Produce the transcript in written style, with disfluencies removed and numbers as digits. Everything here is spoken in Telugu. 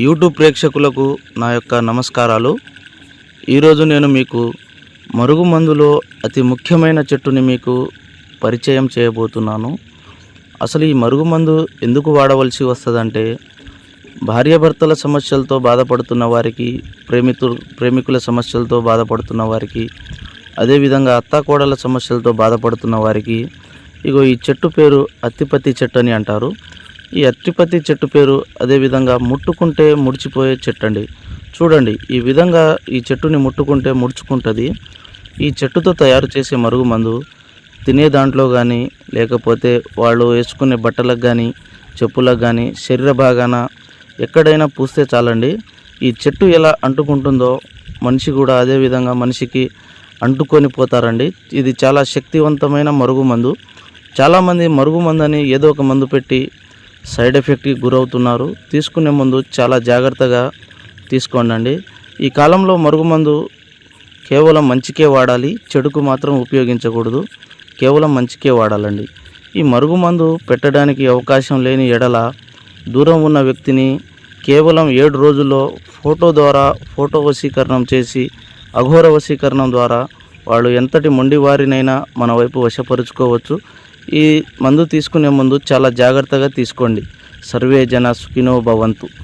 యూట్యూబ్ ప్రేక్షకులకు నా యొక్క నమస్కారాలు. ఈరోజు నేను మీకు మరుగుమందులో అతి ముఖ్యమైన చెట్టుని మీకు పరిచయం చేయబోతున్నాను. అసలు ఈ మరుగుమందు ఎందుకు వాడవలసి వస్తుందంటే, భార్యాభర్తల సమస్యలతో బాధపడుతున్న వారికి, ప్రేమికుల సమస్యలతో బాధపడుతున్న వారికి, అదేవిధంగా అత్తాకోడల సమస్యలతో బాధపడుతున్న వారికి ఈ చెట్టు పేరు అత్తిపత్తి చెట్టు అని అంటారు. ఈ అత్తిపత్తి చెట్టు పేరు అదేవిధంగా ముట్టుకుంటే ముడిచిపోయే చెట్టు అండి. చూడండి, ఈ విధంగా ఈ చెట్టుని ముట్టుకుంటే ముడుచుకుంటుంది. ఈ చెట్టుతో తయారు చేసే మరుగుమందు తినే దాంట్లో కానీ, లేకపోతే వాళ్ళు వేసుకునే బట్టలకు కానీ, చెప్పులకు కానీ, శరీర భాగాన ఎక్కడైనా పూస్తే చాలండి. ఈ చెట్టు ఎలా అంటుకుంటుందో మనిషి కూడా అదేవిధంగా మనిషికి అంటుకొని పోతారండి. ఇది చాలా శక్తివంతమైన మరుగుమందు. చాలామంది మరుగుమందని ఏదో ఒక మందు పెట్టి సైడ్ ఎఫెక్ట్కి గురవుతున్నారు. తీసుకునే ముందు చాలా జాగ్రత్తగా తీసుకోండి. ఈ కాలంలో మరుగుమందు కేవలం మంచికే వాడాలి, చెడుకు మాత్రం ఉపయోగించకూడదు. కేవలం మంచికే వాడాలండి. ఈ మరుగుమందు పెట్టడానికి అవకాశం లేని ఎడల దూరం ఉన్న వ్యక్తిని కేవలం 7 రోజుల్లో ఫోటో వశీకరణం చేసి, అఘోర వశీకరణం ద్వారా వాళ్ళు ఎంతటి మొండివారినైనా మన వైపు వశపరుచుకోవచ్చు. ఈ మందు తీసుకునే ముందు చాలా జాగ్రత్తగా తీసుకోండి. సర్వే జన సుఖినో భవంతు.